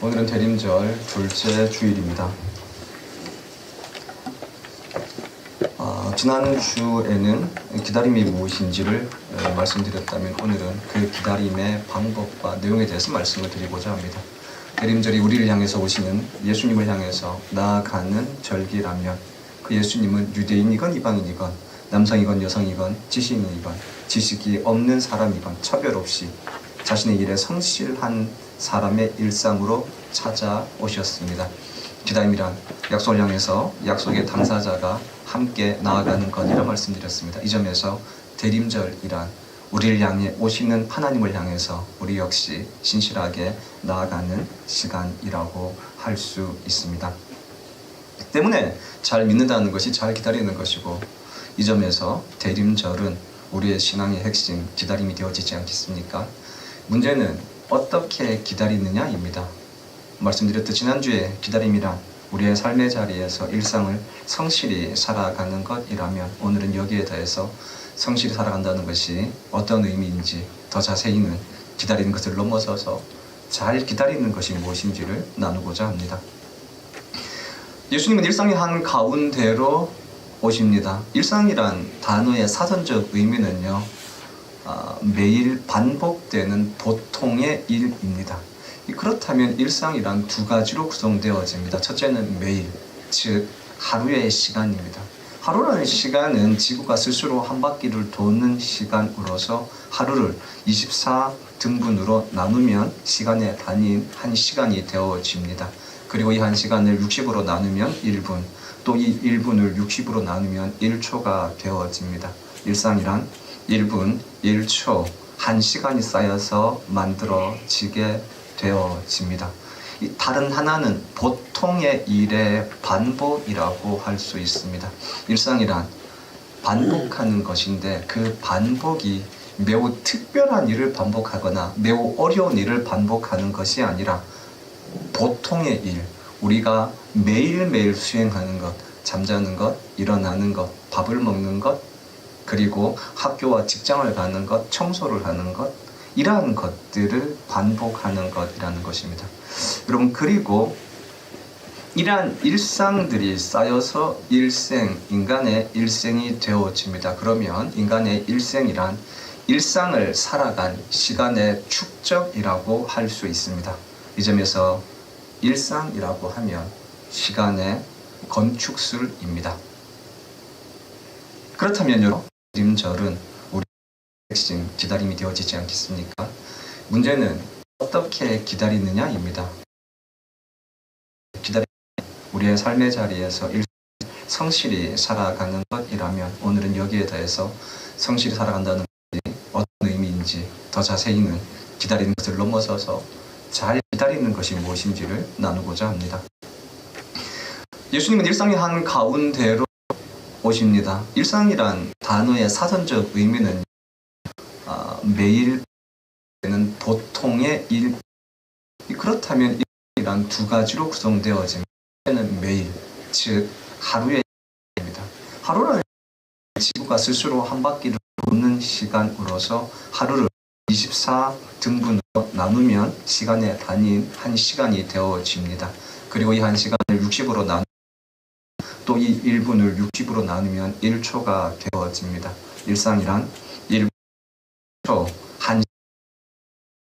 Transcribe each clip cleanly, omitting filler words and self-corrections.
오늘은 대림절 둘째 주일입니다. 지난주에는 기다림이 무엇인지를 말씀드렸다면 오늘은 그 기다림의 방법과 내용에 대해서 말씀을 드리고자 합니다. 대림절이 우리를 향해서 오시는 예수님을 향해서 나아가는 절기라면 그 예수님은 유대인이건 이방인이건 남성이건 여성이건 지식인이건 지식이 없는 사람이건 차별 없이 자신의 일에 성실한 사람의 일상으로 찾아오셨습니다. 기다림이란 약속을 향해서 약속의 당사자가 함께 나아가는 것이라 말씀드렸습니다. 이 점에서 대림절이란 우리를 향해 오시는 하나님을 향해서 우리 역시 신실하게 나아가는 시간이라고 할 수 있습니다. 때문에 잘 믿는다는 것이 잘 기다리는 것이고, 이 점에서 대림절은 우리의 신앙의 핵심, 기다림이 되어지지 않겠습니까? 문제는 어떻게 기다리느냐입니다. 말씀드렸듯 지난주에 기다림이란 우리의 삶의 자리에서 일상을 성실히 살아가는 것이라면 오늘은 여기에 더해서 성실히 살아간다는 것이 어떤 의미인지 더 자세히는 기다리는 것을 넘어서서 잘 기다리는 것이 무엇인지를 나누고자 합니다. 예수님은 일상의 한 가운데로 오십니다. 일상이란 단어의 사전적 의미는요, 매일 반복되는 보통의 일입니다. 그렇다면 일상이란 두 가지로 구성되어집니다. 첫째는 매일, 즉 하루의 시간입니다. 하루라는 시간은 지구가 스스로 한 바퀴를 도는 시간으로서 하루를 24등분으로 나누면 시간의 단위인 1시간이 되어집니다. 그리고 이 1시간을 60으로 나누면 1분, 또 이 1분을 60으로 나누면 1초가 되어집니다. 일상이란 1분, 1초, 1시간이 쌓여서 만들어지게 되어집니다. 다른 하나는 보통의 일의 반복이라고 할 수 있습니다. 일상이란 반복하는 것인데 그 반복이 매우 특별한 일을 반복하거나 매우 어려운 일을 반복하는 것이 아니라 보통의 일, 우리가 매일매일 수행하는 것, 잠자는 것, 일어나는 것, 밥을 먹는 것, 그리고 학교와 직장을 가는 것, 청소를 하는 것, 이러한 것들을 반복하는 것이라는 것입니다. 여러분, 그리고 이러한 일상들이 쌓여서 인간의 일생이 되어집니다. 그러면 인간의 일생이란 일상을 살아간 시간의 축적이라고 할 수 있습니다. 이 점에서 일상이라고 하면 시간의 건축술입니다. 그렇다면 여러분, 대림절은 우리 핵심 기다림이 되어지지 않겠습니까? 문제는 어떻게 기다리느냐입니다. 기다림은 우리의 삶의 자리에서 성실히 살아가는 것이라면 오늘은 여기에 더해서 성실히 살아간다는 것이 어떤 의미인지 더 자세히는 기다리는 것을 넘어서서 잘 기다리는 것이 무엇인지를 나누고자 합니다. 예수님은 일상의 한 가운데로 오십니다. 일상이란 단어의 사전적 의미는 매일 되는 보통의 일. 그렇다면 일이란 두 가지로 구성되어집니다. 첫째는 매일, 즉 하루의 일입니다. 하루라는 지구가 스스로 한 바퀴를 도는 시간으로서 하루를 24등분으로 나누면 시간의 단위인 1시간이 되어집니다. 그리고 이 1시간을 60으로 나누면 또 이 1분을 60으로 나누면 1초가 되어집니다. 일상이란 1초, 1시간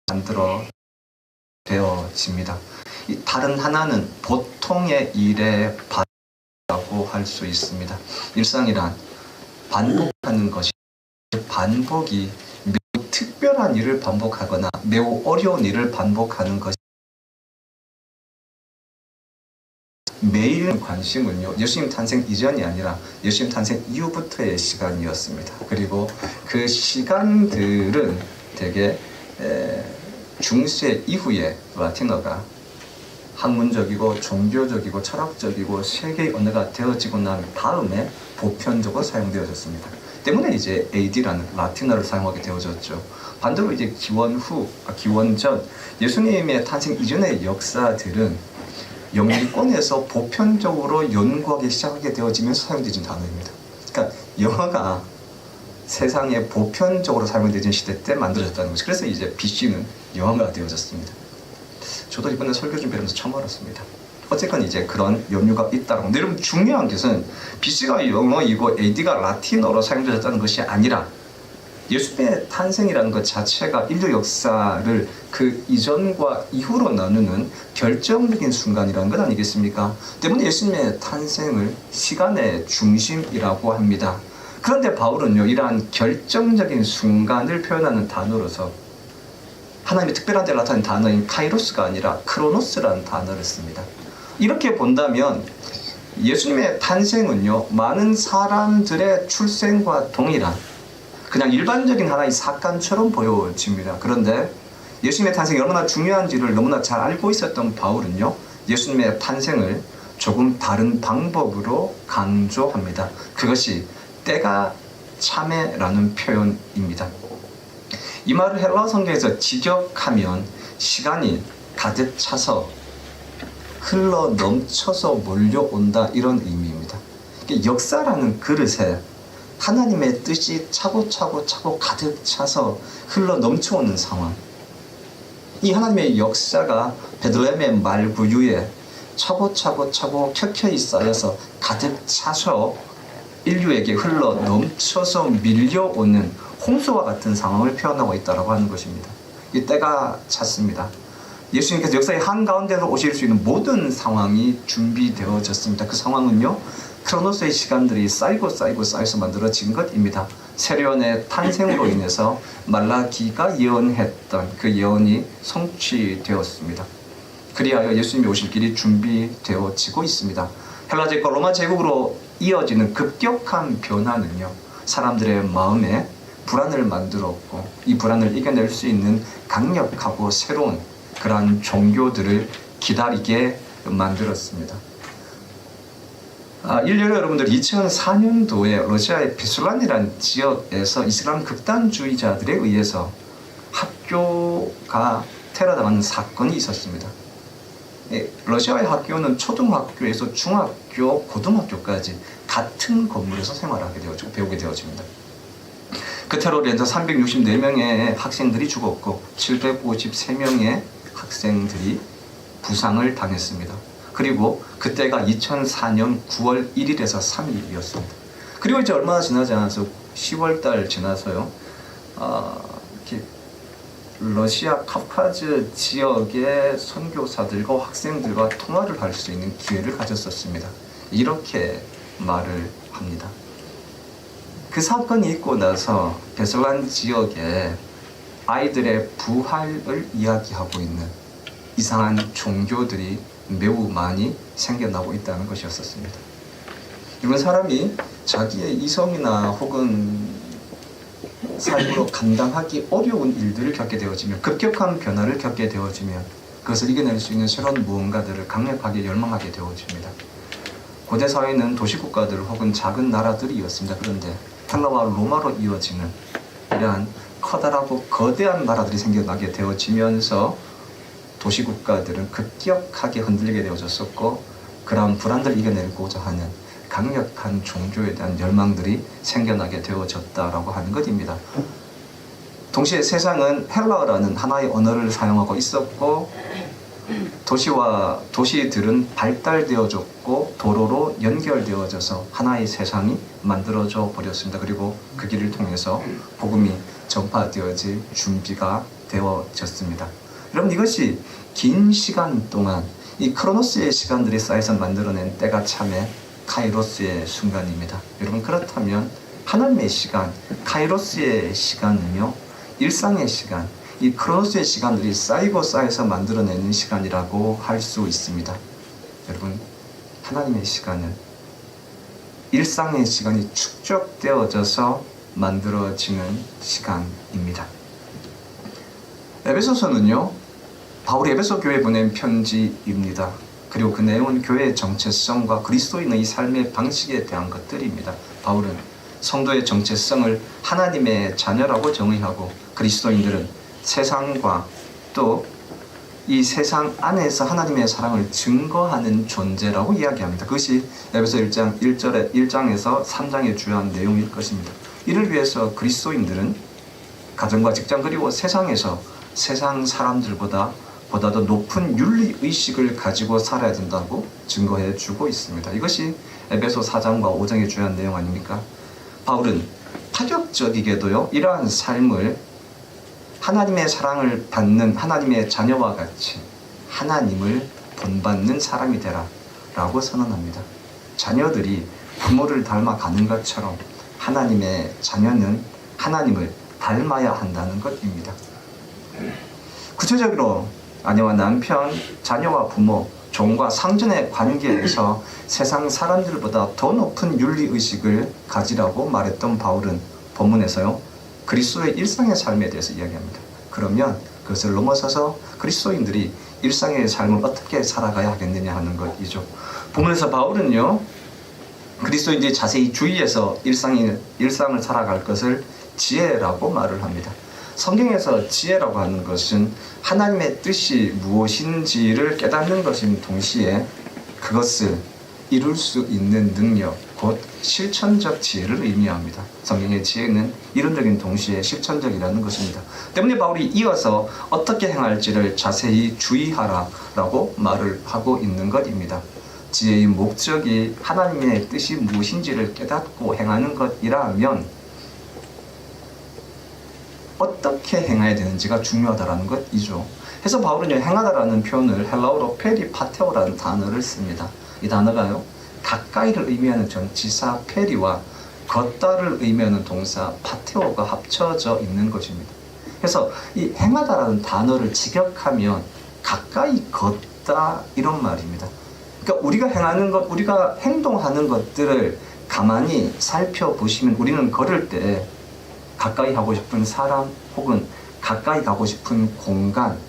만들어 되어집니다. 다른 하나는 보통의 일의 반복이라고 할 수 있습니다. 일상이란 반복하는 것이, 반복이 매우 특별한 일을 반복하거나 매우 어려운 일을 반복하는 것이, 매일 관심은요, 예수님 탄생 이전이 아니라 예수님 탄생 이후부터의 시간이었습니다. 그리고 그 시간들은 되게 중세 이후에 라틴어가 학문적이고 종교적이고 철학적이고 세계의 언어가 되어지고 난 다음에 보편적으로 사용되어졌습니다. 때문에 이제 AD라는 라틴어를 사용하게 되어졌죠. 반대로 이제 기원 전 예수님의 탄생 이전의 역사들은 영미권에서 보편적으로 연구하기 시작하게 되어지면서 사용되어진 단어입니다. 그러니까 영어가 세상에 보편적으로 사용되어진 시대 때 만들어졌다는 것이죠. 그래서 이제 BC는 영어가 되어졌습니다. 저도 이번에 설교 준비하면서 처음 알았습니다. 어쨌건 이제 그런 연유가 있다라고. 근데 여러분 중요한 것은 BC가 영어이고 AD가 라틴어로 사용되었다는 것이 아니라 예수님의 탄생이라는 것 자체가 인류 역사를 그 이전과 이후로 나누는 결정적인 순간이라는 것 아니겠습니까? 때문에 예수님의 탄생을 시간의 중심이라고 합니다. 그런데 바울은요, 이러한 결정적인 순간을 표현하는 단어로서 하나님의 특별한 데를 나타낸 단어인 카이로스가 아니라 크로노스라는 단어를 씁니다. 이렇게 본다면 예수님의 탄생은요, 많은 사람들의 출생과 동일한 그냥 일반적인 하나의 사건처럼 보여집니다. 그런데 예수님의 탄생이 얼마나 중요한지를 너무나 잘 알고 있었던 바울은요, 예수님의 탄생을 조금 다른 방법으로 강조합니다. 그것이 때가 참에라는 표현입니다. 이 말을 헬라어 성경에서 직역하면 시간이 가득 차서 흘러 넘쳐서 몰려온다, 이런 의미입니다. 역사라는 그릇에 하나님의 뜻이 차고 가득 차서 흘러 넘쳐오는 상황. 이 하나님의 역사가 베들레헴의 말구유에 차고 켜켜이 쌓여서 가득 차서 인류에게 흘러 넘쳐서 밀려오는 홍수와 같은 상황을 표현하고 있다고 하는 것입니다. 이 때가 찼습니다. 예수님께서 역사의 한가운데로 오실 수 있는 모든 상황이 준비되어졌습니다. 그 상황은요, 크로노스의 시간들이 쌓여서 만들어진 것입니다. 세례요한의 탄생으로 인해서 말라기가 예언했던 그 예언이 성취되었습니다. 그리하여 예수님이 오실 길이 준비되어지고 있습니다. 헬라 제국과 로마 제국으로 이어지는 급격한 변화는요, 사람들의 마음에 불안을 만들었고, 이 불안을 이겨낼 수 있는 강력하고 새로운 그러한 종교들을 기다리게 만들었습니다. 일례로 여러분들 2004년도에 러시아의 비슬란이라는 지역에서 이슬람 극단주의자들에 의해서 학교가 테러당하는 사건이 있었습니다. 러시아의 학교는 초등학교에서 중학교, 고등학교까지 같은 건물에서 생활하게 되어지고 배우게 되어집니다. 그 테러로 인해서 364명의 학생들이 죽었고 753명의 학생들이 부상을 당했습니다. 그리고 그때가 2004년 9월 1일에서 3일이었습니다. 그리고 이제 얼마 지나지 않아서 10월달 지나서요, 이렇게 러시아 카프카즈 지역의 선교사들과 학생들과 통화를 할 수 있는 기회를 가졌었습니다. 이렇게 말을 합니다. 그 사건이 있고 나서 베슬란 지역에 아이들의 부활을 이야기하고 있는 이상한 종교들이 매우 많이 생겨나고 있다는 것이었습니다. 이런 사람이 자기의 이성이나 혹은 삶으로 감당하기 어려운 일들을 겪게 되어지면, 급격한 변화를 겪게 되어지면 그것을 이겨낼 수 있는 새로운 무언가들을 강력하게 열망하게 되어집니다. 고대 사회는 도시국가들 혹은 작은 나라들이었습니다. 그런데 헬라와 로마로 이어지는 이러한 커다랗고 거대한 나라들이 생겨나게 되어지면서 도시국가들은 급격하게 흔들리게 되어졌었고, 그러한 불안들을 이겨내고자 하는 강력한 종교에 대한 열망들이 생겨나게 되어졌다라고 하는 것입니다. 동시에 세상은 헬라어라는 하나의 언어를 사용하고 있었고, 도시들은 발달되어졌고 도로로 연결되어져서 하나의 세상이 만들어져 버렸습니다. 그리고 그 길을 통해서 복음이 전파되어질 준비가 되어졌습니다. 여러분, 이것이 긴 시간 동안 이 크로노스의 시간들이 쌓여서 만들어낸 때가 참에 카이로스의 순간입니다. 여러분, 그렇다면 하나님의 시간, 카이로스의 시간은요, 일상의 시간, 이 크로노스의 시간들이 쌓여서 만들어내는 시간이라고 할 수 있습니다. 여러분, 하나님의 시간은 일상의 시간이 축적되어져서 만들어지는 시간입니다. 에베소서는요, 바울이 에베소 교회에 보낸 편지입니다. 그리고 그 내용은 교회의 정체성과 그리스도인의 삶의 방식에 대한 것들입니다. 바울은 성도의 정체성을 하나님의 자녀라고 정의하고, 그리스도인들은 세상과 또 이 세상 안에서 하나님의 사랑을 증거하는 존재라고 이야기합니다. 그것이 에베소 1장에서 3장의 주요한 내용일 것입니다. 이를 위해서 그리스도인들은 가정과 직장 그리고 세상에서 세상 사람들보다 보다 더 높은 윤리의식을 가지고 살아야 된다고 증거해 주고 있습니다. 이것이 에베소 4장과 5장의 중요한 내용 아닙니까? 바울은 파격적이게도요, 이러한 삶을 하나님의 사랑을 받는 하나님의 자녀와 같이 하나님을 본받는 사람이 되라 라고 선언합니다. 자녀들이 부모를 닮아가는 것처럼 하나님의 자녀는 하나님을 닮아야 한다는 것입니다. 구체적으로 아내와 남편, 자녀와 부모, 종과 상전의 관계에서 세상 사람들보다 더 높은 윤리의식을 가지라고 말했던 바울은 본문에서요, 그리스도의 일상의 삶에 대해서 이야기합니다. 그러면 그것을 넘어서서 그리스도인들이 일상의 삶을 어떻게 살아가야 하겠느냐 하는 것이죠. 본문에서 바울은요, 그리스도인들이 자세히 주의해서 일상을 살아갈 것을 지혜라고 말을 합니다. 성경에서 지혜라고 하는 것은 하나님의 뜻이 무엇인지를 깨닫는 것인 동시에 그것을 이룰 수 있는 능력, 곧 실천적 지혜를 의미합니다. 성경의 지혜는 이론적인 동시에 실천적이라는 것입니다. 때문에 바울이 이어서 어떻게 행할지를 자세히 주의하라라고 말을 하고 있는 것입니다. 지혜의 목적이 하나님의 뜻이 무엇인지를 깨닫고 행하는 것이라면 어떻게 행해야 되는지가 중요하다는 것이죠. 그래서 바울은 행하다라는 표현을 헬라어로 페리파테오라는 단어를 씁니다. 이 단어가요, 가까이를 의미하는 전치사 페리와 걷다를 의미하는 동사 파테오가 합쳐져 있는 것입니다. 그래서 이 행하다라는 단어를 직역하면 가까이 걷다 이런 말입니다. 그러니까 우리가 행하는 것, 우리가 행동하는 것들을 가만히 살펴보시면 우리는 걸을 때 가까이 가고 싶은 사람, 혹은 가까이 가고 싶은 공간,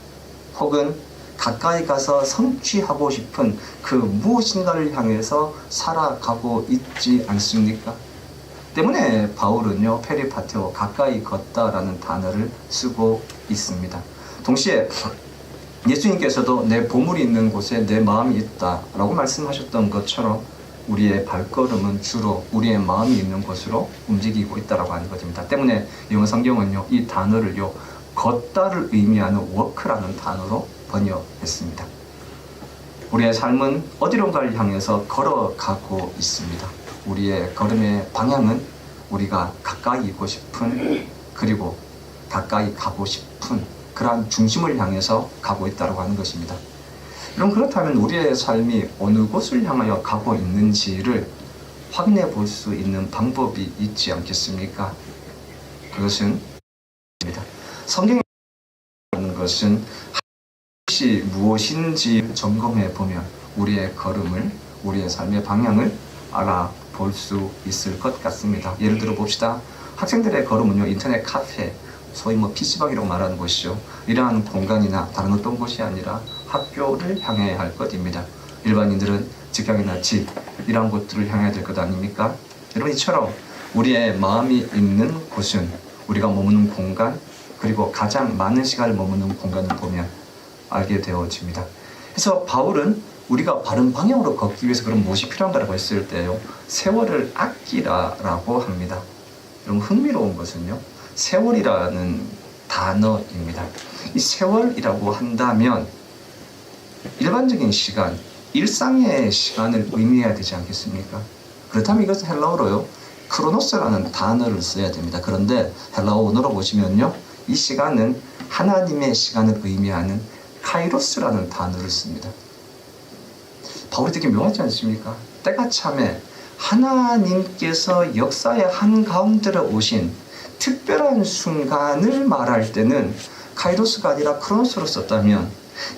혹은 가까이 가서 성취하고 싶은 그 무엇인가를 향해서 살아가고 있지 않습니까? 때문에 바울은요, 페리파테오, 가까이 걷다라는 단어를 쓰고 있습니다. 동시에 예수님께서도 내 보물이 있는 곳에 내 마음이 있다라고 말씀하셨던 것처럼 우리의 발걸음은 주로 우리의 마음이 있는 곳으로 움직이고 있다라고 하는 것입니다. 때문에 영어 성경은요, 이 단어를요, 걷다를 의미하는 워크라는 단어로 번역했습니다. 우리의 삶은 어디론가를 향해서 걸어가고 있습니다. 우리의 걸음의 방향은 우리가 가까이 있고 싶은, 그리고 가까이 가고 싶은 그러한 중심을 향해서 가고 있다고 하는 것입니다. 그럼 그렇다면 우리의 삶이 어느 곳을 향하여 가고 있는지를 확인해 볼 수 있는 방법이 있지 않겠습니까? 그것은 성경에 하는 것은 하나님이 무엇인지 점검해 보면 우리의 걸음을, 우리의 삶의 방향을 알아볼 수 있을 것 같습니다. 예를 들어 봅시다. 학생들의 걸음은요, 인터넷 카페, 소위 PC방이라고 말하는 곳이죠. 이러한 공간이나 다른 어떤 곳이 아니라 학교를 향해야 할 것입니다. 일반인들은 직장이나 집, 이러한 곳들을 향해야 될 것 아닙니까? 여러분, 이처럼 우리의 마음이 있는 곳은 우리가 머무는 공간, 그리고 가장 많은 시간을 머무는 공간을 보면 알게 되어집니다. 그래서 바울은 우리가 바른 방향으로 걷기 위해서 그럼 무엇이 필요한가라고 했을 때요, 세월을 아끼라라고 합니다. 여러분, 흥미로운 것은요, 세월이라는 단어입니다. 이 세월이라고 한다면 일반적인 시간, 일상의 시간을 의미해야 되지 않겠습니까? 그렇다면 이것은 헬라어로요, 크로노스라는 단어를 써야 됩니다. 그런데 헬라어 원어로 보시면요, 이 시간은 하나님의 시간을 의미하는 카이로스라는 단어를 씁니다. 바울이 되게 묘하지 않습니까? 때가 참에 하나님께서 역사의 한가운데로 오신 특별한 순간을 말할 때는 카이로스가 아니라 크로노스로 썼다면,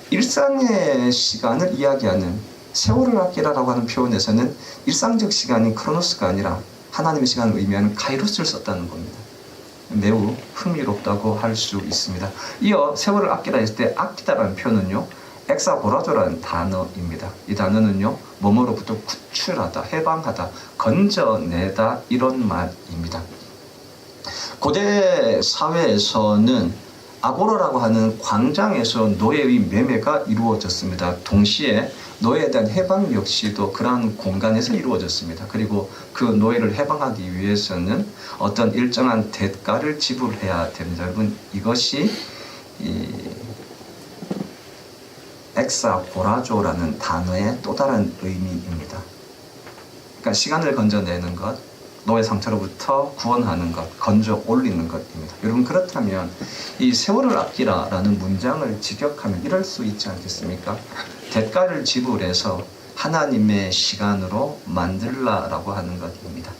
일상의 시간을 이야기하는 세월을 아끼라라고 하는 표현에서는 일상적 시간인 크로노스가 아니라 하나님의 시간을 의미하는 카이로스를 썼다는 겁니다. 매우 흥미롭다고 할 수 있습니다. 이어 세월을 아끼라 했을 때 아끼다라는 표현은요, 엑사보라도라는 단어입니다. 이 단어는요, 뭐뭐로부터 구출하다, 해방하다, 건져내다 이런 말입니다. 고대 사회에서는 아고라라고 하는 광장에서 노예의 매매가 이루어졌습니다. 동시에 노예에 대한 해방 역시도 그러한 공간에서 이루어졌습니다. 그리고 그 노예를 해방하기 위해서는 어떤 일정한 대가를 지불해야 됩니다. 여러분, 이것이 엑사고라조라는 단어의 또 다른 의미입니다. 그러니까 시간을 건져내는 것, 노예 상태로부터 구원하는 것, 건져 올리는 것입니다. 여러분, 그렇다면 이 세월을 아끼라라는 문장을 직역하면 이럴 수 있지 않겠습니까? 대가를 지불해서 하나님의 시간으로 만들라라고 하는 것입니다.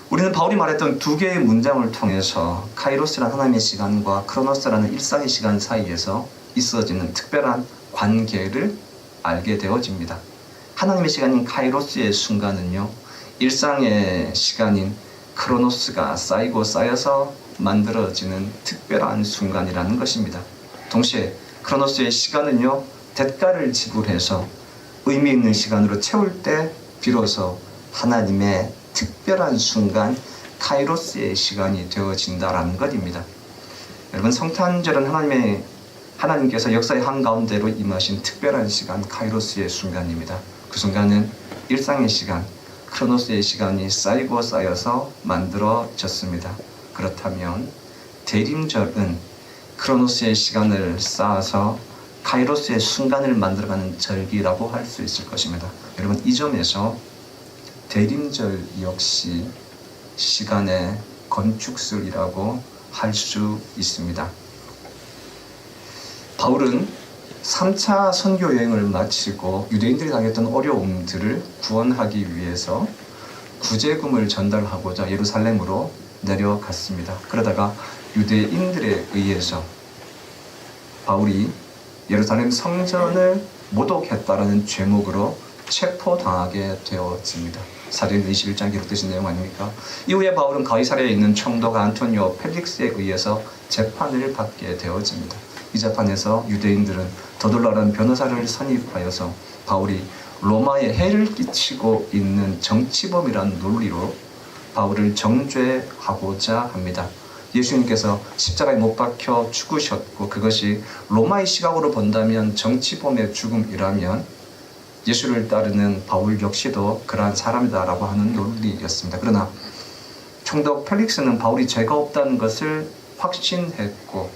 우리는 바울이 말했던 두 개의 문장을 통해서 카이로스라는 하나님의 시간과 크로노스라는 일상의 시간 사이에서 있어지는 특별한 관계를 알게 되어집니다. 하나님의 시간인 카이로스의 순간은요, 일상의 시간인 크로노스가 쌓이고 쌓여서 만들어지는 특별한 순간이라는 것입니다. 동시에 크로노스의 시간은요, 대가를 지불해서 의미 있는 시간으로 채울 때 비로소 하나님의 특별한 순간 카이로스의 시간이 되어진다라는 것입니다. 여러분, 성탄절은 하나님께서 역사의 한가운데로 임하신 특별한 시간 카이로스의 순간입니다. 그 순간은 일상의 시간 크로노스의 시간이 쌓이고 쌓여서 만들어졌습니다. 그렇다면 대림절은 크로노스의 시간을 쌓아서 카이로스의 순간을 만들어가는 절기라고 할 수 있을 것입니다. 여러분, 이 점에서 대림절 역시 시간의 건축술이라고 할 수 있습니다. 바울은 3차 선교 여행을 마치고 유대인들이 당했던 어려움들을 구원하기 위해서 구제금을 전달하고자 예루살렘으로 내려갔습니다. 그러다가 유대인들에 의해서 바울이 예루살렘 성전을 모독했다라는 죄목으로 체포당하게 되어집니다. 사도행전 21장 기록되신 내용 아닙니까? 이후에 바울은 가이사랴에 있는 총독 안토니오 펠릭스에 의해서 재판을 받게 되어집니다. 이 재판에서 유대인들은 더둘라라는 변호사를 선임하여서 바울이 로마에 해를 끼치고 있는 정치범이라는 논리로 바울을 정죄하고자 합니다. 예수님께서 십자가에 못 박혀 죽으셨고 그것이 로마의 시각으로 본다면 정치범의 죽음이라면 예수를 따르는 바울 역시도 그러한 사람이다라고 하는 논리였습니다. 그러나 총독 펠릭스는 바울이 죄가 없다는 것을 확신했고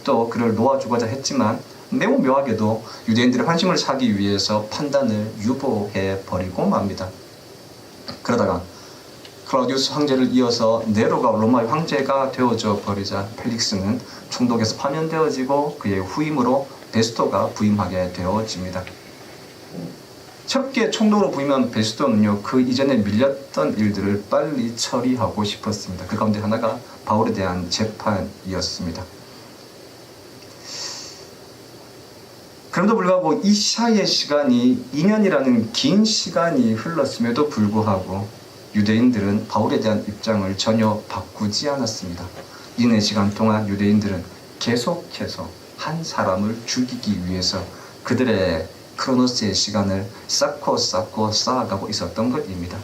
또 그를 놓아주고자 했지만 매우 묘하게도 유대인들의 환심을 사기 위해서 판단을 유보해버리고 맙니다. 그러다가 클라우디우스 황제를 이어서 네로가 로마의 황제가 되어져 버리자 펠릭스는 총독에서 파면되어지고 그의 후임으로 베스토가 부임하게 되어집니다. 첫째 총독으로 부임한 베스토는요, 그 이전에 밀렸던 일들을 빨리 처리하고 싶었습니다. 그 가운데 하나가 바울에 대한 재판이었습니다. 그럼에도 불구하고 이 사이의 시간이 2년이라는 긴 시간이 흘렀음에도 불구하고 유대인들은 바울에 대한 입장을 전혀 바꾸지 않았습니다. 이내 시간 동안 유대인들은 계속해서 한 사람을 죽이기 위해서 그들의 크로노스의 시간을 쌓고 쌓아가고 있었던 것입니다.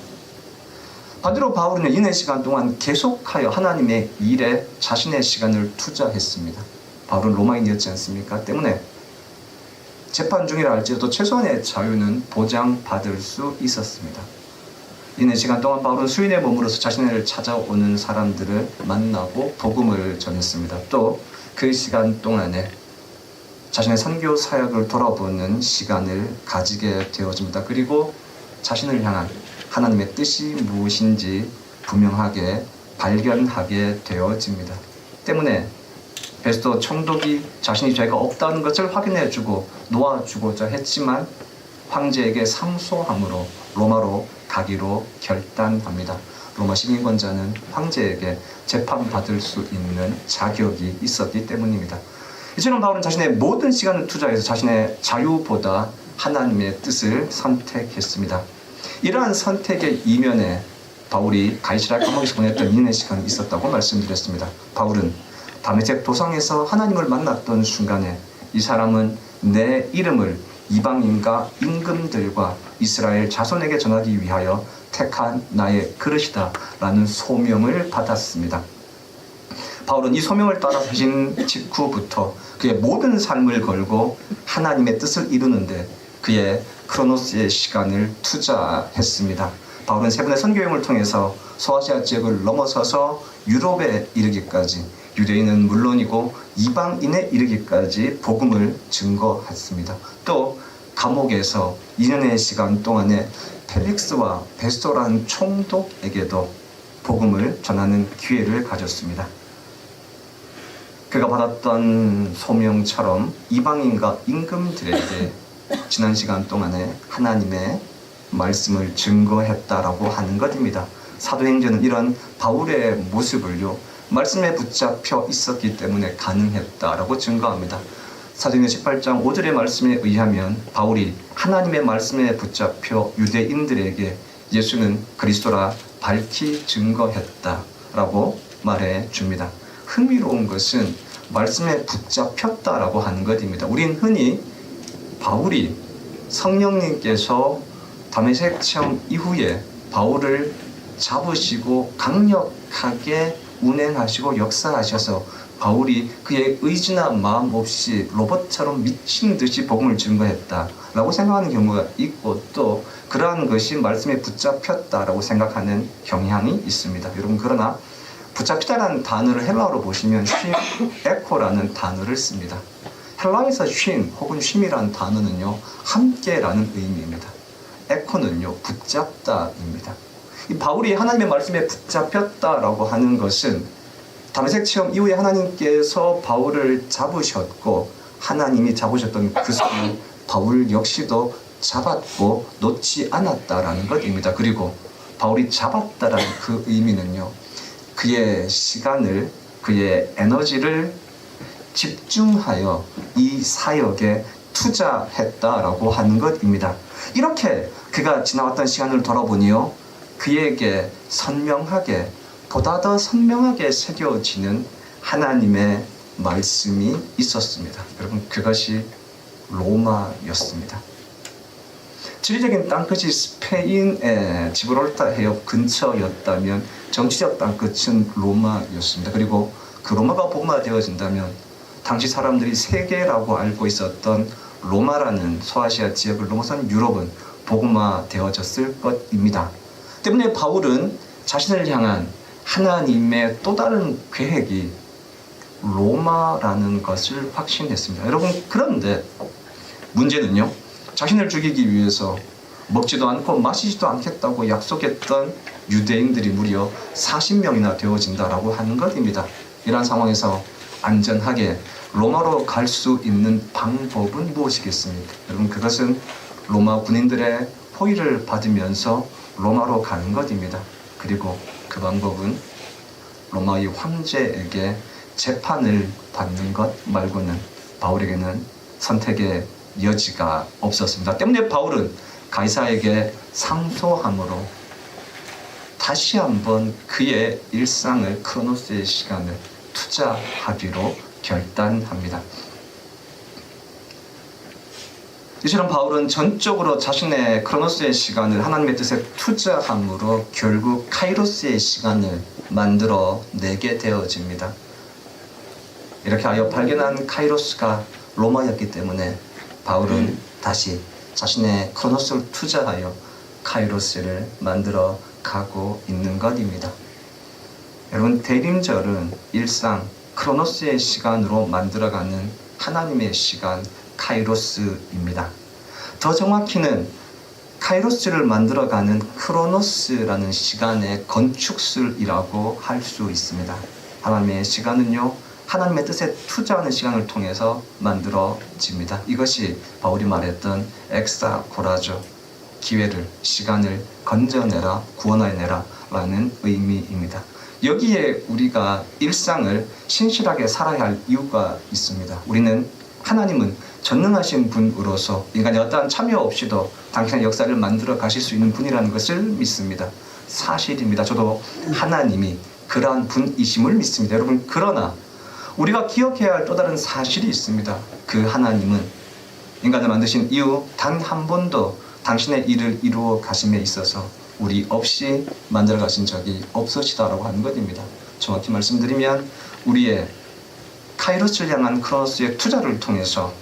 반대로 바울은 이내 시간 동안 계속하여 하나님의 일에 자신의 시간을 투자했습니다. 바울은 로마인이었지 않습니까? 때문에 재판 중이라 할지라도 최소한의 자유는 보장받을 수 있었습니다. 이내 시간 동안 바울은 수인의 몸으로서 자신을 찾아오는 사람들을 만나고 복음을 전했습니다. 또 그 시간 동안에 자신의 선교 사역을 돌아보는 시간을 가지게 되어집니다. 그리고 자신을 향한 하나님의 뜻이 무엇인지 분명하게 발견하게 되어집니다. 때문에 베스토 총독이 자신이 죄가 없다는 것을 확인해주고 놓아주고자 했지만 황제에게 상소함으로 로마로 가기로 결단합니다. 로마 시민권자는 황제에게 재판받을 수 있는 자격이 있었기 때문입니다. 이처럼 바울은 자신의 모든 시간을 투자해서 자신의 자유보다 하나님의 뜻을 선택했습니다. 이러한 선택의 이면에 바울이 가이사랴 감옥에서 보냈던 인내 시간이 있었다고 말씀드렸습니다. 바울은 다메섹 도상에서 하나님을 만났던 순간에 이 사람은 내 이름을 이방인과 임금들과 이스라엘 자손에게 전하기 위하여 택한 나의 그릇이다 라는 소명을 받았습니다. 바울은 이 소명을 따라 하신 직후부터 그의 모든 삶을 걸고 하나님의 뜻을 이루는데 그의 크로노스의 시간을 투자했습니다. 바울은 세 번의 선교여행을 통해서 소아시아 지역을 넘어서서 유럽에 이르기까지, 유대인은 물론이고 이방인에 이르기까지 복음을 증거했습니다. 또 감옥에서 2년의 시간 동안에 펠릭스와 베스토라는 총독에게도 복음을 전하는 기회를 가졌습니다. 그가 받았던 소명처럼 이방인과 임금들에게 지난 시간 동안에 하나님의 말씀을 증거했다라고 하는 것입니다. 사도행전은 이런 바울의 모습을요, 말씀에 붙잡혀 있었기 때문에 가능했다라고 증거합니다. 사도행전 18장 5절의 말씀에 의하면 바울이 하나님의 말씀에 붙잡혀 유대인들에게 예수는 그리스도라 밝히 증거했다라고 말해 줍니다. 흥미로운 것은 말씀에 붙잡혔다라고 하는 것입니다. 우린 흔히 바울이 성령님께서 다메섹 체험 이후에 바울을 잡으시고 강력하게 운행하시고 역사하셔서 바울이 그의 의지나 마음 없이 로봇처럼 미친 듯이 복음을 증거했다라고 생각하는 경우가 있고, 또 그러한 것이 말씀에 붙잡혔다라고 생각하는 경향이 있습니다. 여러분, 그러나 붙잡히다라는 단어를 헬라어로 보시면 쉼, 에코라는 단어를 씁니다. 헬라에서 쉼 혹은 쉼이라는 단어는요, 함께라는 의미입니다. 에코는요, 붙잡다입니다. 이 바울이 하나님의 말씀에 붙잡혔다라고 하는 것은 다메섹 체험 이후에 하나님께서 바울을 잡으셨고, 하나님이 잡으셨던 그 손을 바울 역시도 잡았고 놓지 않았다라는 것입니다. 그리고 바울이 잡았다라는 그 의미는요, 그의 시간을, 그의 에너지를 집중하여 이 사역에 투자했다라고 하는 것입니다. 이렇게 그가 지나왔던 시간을 돌아보니요, 그에게 선명하게, 보다 더 선명하게 새겨지는 하나님의 말씀이 있었습니다. 여러분, 그것이 로마였습니다. 지리적인 땅끝이 스페인의 지브롤타 해협 근처였다면 정치적 땅끝은 로마였습니다. 그리고 그 로마가 복음화되어진다면 당시 사람들이 세계라고 알고 있었던 로마라는 소아시아 지역을 넘어선 유럽은 복음화되어졌을 것입니다. 때문에 바울은 자신을 향한 하나님의 또 다른 계획이 로마라는 것을 확신했습니다. 여러분, 그런데 문제는요, 자신을 죽이기 위해서 먹지도 않고 마시지도 않겠다고 약속했던 유대인들이 무려 40명이나 되어진다라고 하는 것입니다. 이러한 상황에서 안전하게 로마로 갈 수 있는 방법은 무엇이겠습니까? 여러분, 그것은 로마 군인들의 호의를 받으면서 로마로 가는 것입니다. 그리고 그 방법은 로마의 황제에게 재판을 받는 것 말고는 바울에게는 선택의 여지가 없었습니다. 때문에 바울은 가이사에게 상소함으로 다시 한번 그의 일상을, 크로노스의 시간을 투자하기로 결단합니다. 이처럼 바울은 전적으로 자신의 크로노스의 시간을 하나님의 뜻에 투자함으로 결국 카이로스의 시간을 만들어 내게 되어집니다. 이렇게 하여 발견한 카이로스가 로마였기 때문에 바울은 다시 자신의 크로노스를 투자하여 카이로스를 만들어 가고 있는 것입니다. 여러분, 대림절은 일상 크로노스의 시간으로 만들어가는 하나님의 시간, 카이로스입니다. 더 정확히는 카이로스를 만들어가는 크로노스라는 시간의 건축술이라고 할 수 있습니다. 하나님의 시간은요, 하나님의 뜻에 투자하는 시간을 통해서 만들어집니다. 이것이 바울이 말했던 엑사코라죠. 기회를, 시간을 건져내라, 구원해내라 라는 의미입니다. 여기에 우리가 일상을 신실하게 살아야 할 이유가 있습니다. 우리는 하나님은 전능하신 분으로서 인간의 어떠한 참여 없이도 당신의 역사를 만들어 가실 수 있는 분이라는 것을 믿습니다. 사실입니다. 저도 하나님이 그러한 분이심을 믿습니다. 여러분, 그러나 우리가 기억해야 할 또 다른 사실이 있습니다. 그 하나님은 인간을 만드신 이후 단 한 번도 당신의 일을 이루어 가심에 있어서 우리 없이 만들어 가신 적이 없으시다라고 하는 것입니다. 정확히 말씀드리면 우리의 카이로스를 향한 크로노스의 투자를 통해서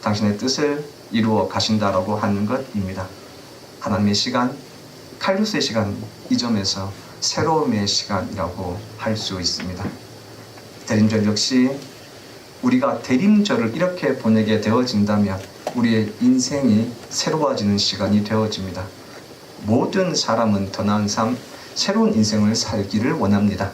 당신의 뜻을 이루어 가신다라고 하는 것입니다. 하나님의 시간, 카이로스의 시간, 이 점에서 새로움의 시간이라고 할 수 있습니다. 대림절 역시 우리가 대림절을 이렇게 보내게 되어진다면 우리의 인생이 새로워지는 시간이 되어집니다. 모든 사람은 더 나은 삶, 새로운 인생을 살기를 원합니다.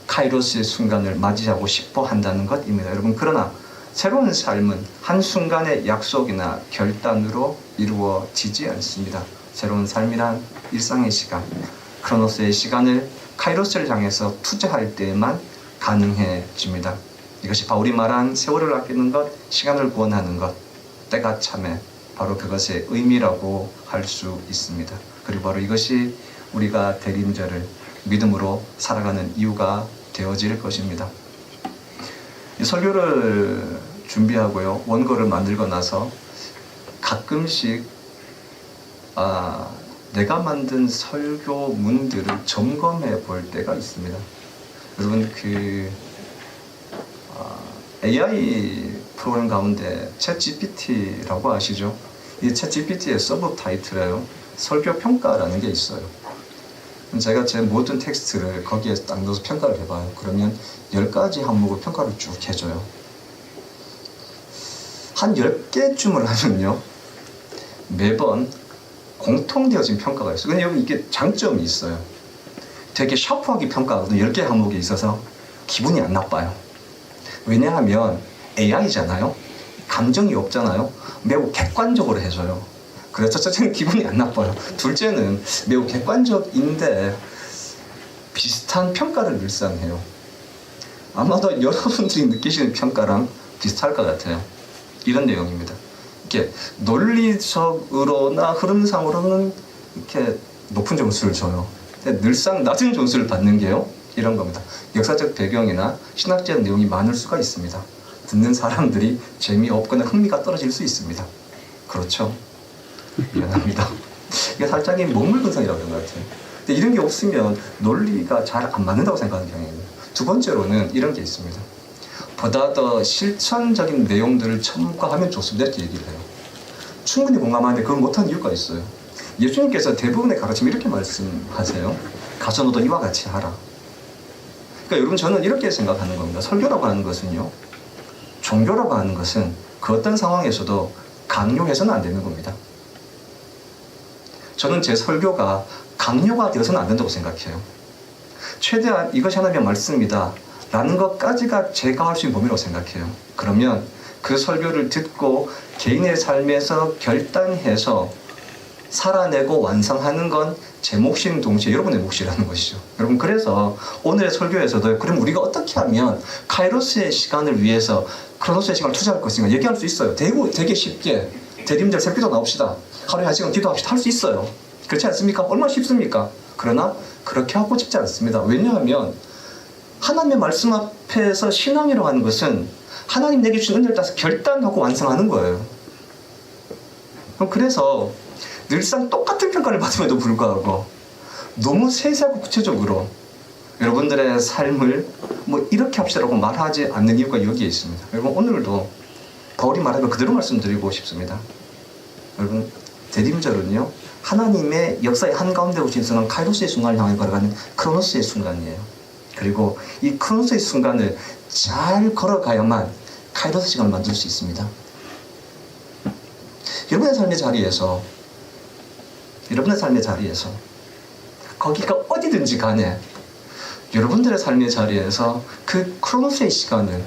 카이로스의 순간을 맞이하고 싶어 한다는 것입니다. 여러분, 그러나 새로운 삶은 한순간의 약속이나 결단으로 이루어지지 않습니다. 새로운 삶이란 일상의 시간, 크로노스의 시간을 카이로스를 향해서 투자할 때에만 가능해집니다. 이것이 바울이 말한 세월을 아끼는 것, 시간을 구원하는 것, 때가 참에 바로 그것의 의미라고 할 수 있습니다. 그리고 바로 이것이 우리가 대림절을 믿음으로 살아가는 이유가 되어질 것입니다. 이 설교를 준비하고요, 원고를 만들고 나서 가끔씩 내가 만든 설교문들을 점검해 볼 때가 있습니다. 여러분, AI 프로그램 가운데 챗GPT라고 아시죠? 이 챗GPT의 서브 타이틀에요, 설교 평가라는 게 있어요. 제가 제 모든 텍스트를 거기에 딱 넣어서 평가를 해봐요. 그러면 10가지 항목을 평가를 쭉 해줘요. 한 10개쯤을 하면요, 매번 공통되어진 평가가 있어요. 근데 여기 이게 장점이 있어요. 되게 샤프하게 평가하거든요. 10개 항목이 있어서 기분이 안 나빠요. 왜냐하면 AI잖아요. 감정이 없잖아요. 매우 객관적으로 해줘요. 그래서 첫째는 기분이 안 나빠요. 둘째는 매우 객관적인데 비슷한 평가를 늘상 해요. 아마도 여러분들이 느끼시는 평가랑 비슷할 것 같아요. 이런 내용입니다. 이렇게 논리적으로나 흐름상으로는 이렇게 높은 점수를 줘요. 근데 늘상 낮은 점수를 받는 게요, 이런 겁니다. 역사적 배경이나 신학적 내용이 많을 수가 있습니다. 듣는 사람들이 재미없거나 흥미가 떨어질 수 있습니다. 그렇죠? 미안합니다. 이게 살짝 먹물근성이라고 하는 것 같아요. 근데 이런 게 없으면 논리가 잘 안 맞는다고 생각하는 경향이에요. 두 번째로는 이런 게 있습니다. 보다 더 실천적인 내용들을 첨가하면 좋습니다, 이렇게 얘기를 해요. 충분히 공감하는데 그걸 못하는 이유가 있어요. 예수님께서 대부분의 가르침 이렇게 말씀하세요. 가서 너도 이와 같이 하라. 그러니까 여러분, 저는 이렇게 생각하는 겁니다. 설교라고 하는 것은요, 종교라고 하는 것은 그 어떤 상황에서도 강요해서는 안 되는 겁니다. 저는 제 설교가 강요가 되어서는 안 된다고 생각해요. 최대한 이것이 하나님의 말씀이다 라는 것까지가 제가 할 수 있는 범위라고 생각해요. 그러면 그 설교를 듣고 개인의 삶에서 결단해서 살아내고 완성하는 건 제 몫인 동시에 여러분의 몫이라는 것이죠. 여러분, 그래서 오늘의 설교에서도 그럼 우리가 어떻게 하면 카이로스의 시간을 위해서 크로노스의 시간을 투자할 것인가 얘기할 수 있어요. 되게 쉽게 대림절 새기도 나옵시다, 하루에 1시간 기도합시다, 할 수 있어요. 그렇지 않습니까? 얼마나 쉽습니까? 그러나 그렇게 하고 싶지 않습니다. 왜냐하면 하나님의 말씀 앞에서 신앙이라고 하는 것은 하나님 내게 주신 은혜를 따라서 결단하고 완성하는 거예요. 그래서 늘상 똑같은 평가를 받음에도 불구하고 너무 세세하고 구체적으로 여러분들의 삶을 뭐 이렇게 합시다라고 말하지 않는 이유가 여기에 있습니다. 여러분, 오늘도 바울이 말한 걸 그대로 말씀드리고 싶습니다. 여러분, 대림절은요, 하나님의 역사의 한가운데 오신 순간, 카이로스의 순간을 향해 걸어가는 크로노스의 순간이에요. 그리고 이 크로노스의 순간을 잘 걸어가야만 카이로스 시간을 만들 수 있습니다. 여러분의 삶의 자리에서 거기가 어디든지 간에 여러분들의 삶의 자리에서 그 크로노스의 시간을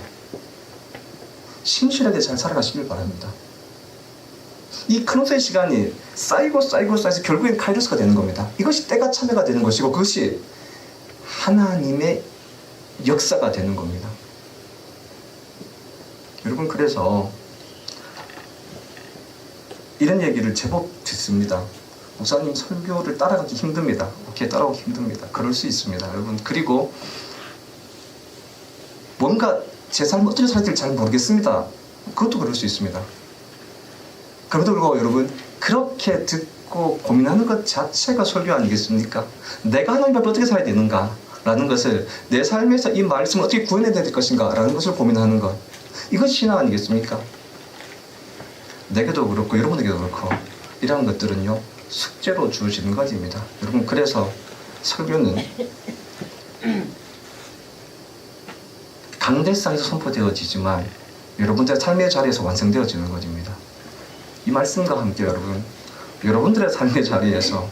신실하게 잘 살아가시길 바랍니다. 이 크로노스의 시간이 쌓여서 결국엔 카이로스가 되는 겁니다. 이것이 때가 참회가 되는 것이고 그것이 하나님의 역사가 되는 겁니다. 여러분, 그래서 이런 얘기를 제법 듣습니다. 목사님 설교를 따라가기 힘듭니다. 오케이, 따라오기 힘듭니다. 그럴 수 있습니다, 여러분. 그리고 뭔가 제 삶을 어떻게 살아야 될지 잘 모르겠습니다. 그것도 그럴 수 있습니다. 그럼에도 불구하고 여러분, 그렇게 듣고 고민하는 것 자체가 설교 아니겠습니까? 내가 하나님 앞에 어떻게 살아야 되는가 라는 것을, 내 삶에서 이 말씀을 어떻게 구해내야 될 것인가 라는 것을 고민하는 것, 이것이 신앙 아니겠습니까? 내게도 그렇고 여러분에게도 그렇고 이러한 것들은요, 숙제로 주어지는 것입니다. 여러분, 그래서 설교는 강대상에서 선포되어지지만 여러분들의 삶의 자리에서 완성되어지는 것입니다. 이 말씀과 함께 여러분들의 삶의 자리에서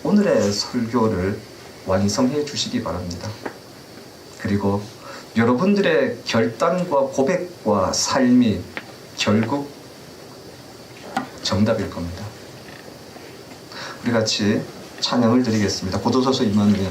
오늘의 설교를 완성해 주시기 바랍니다. 그리고 여러분들의 결단과 고백과 삶이 결국 정답일 겁니다. 우리 같이 찬양을 드리겠습니다. 고도서서 2만년.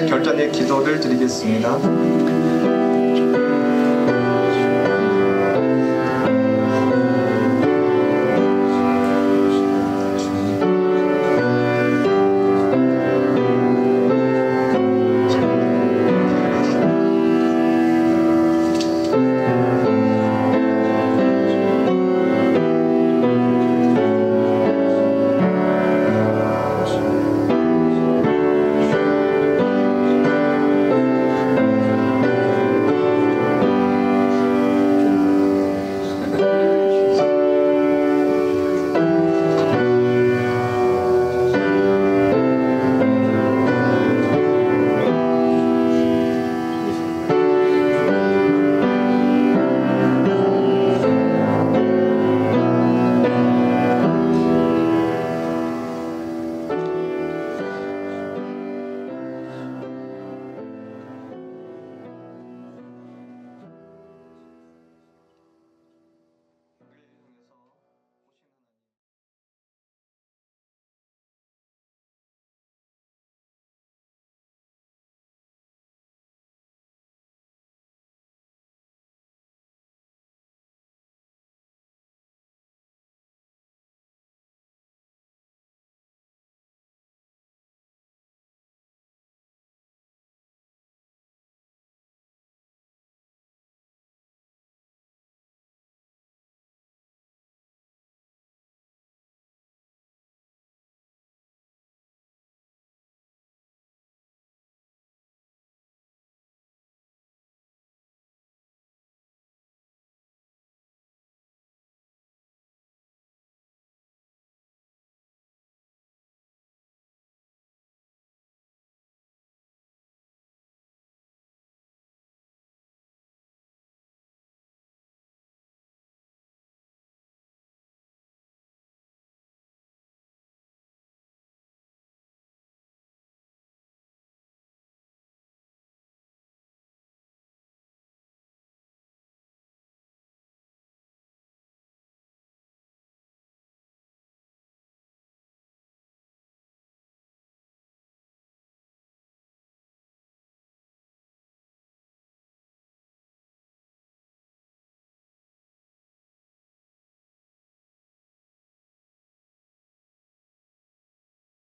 결단의 기도를 드리겠습니다.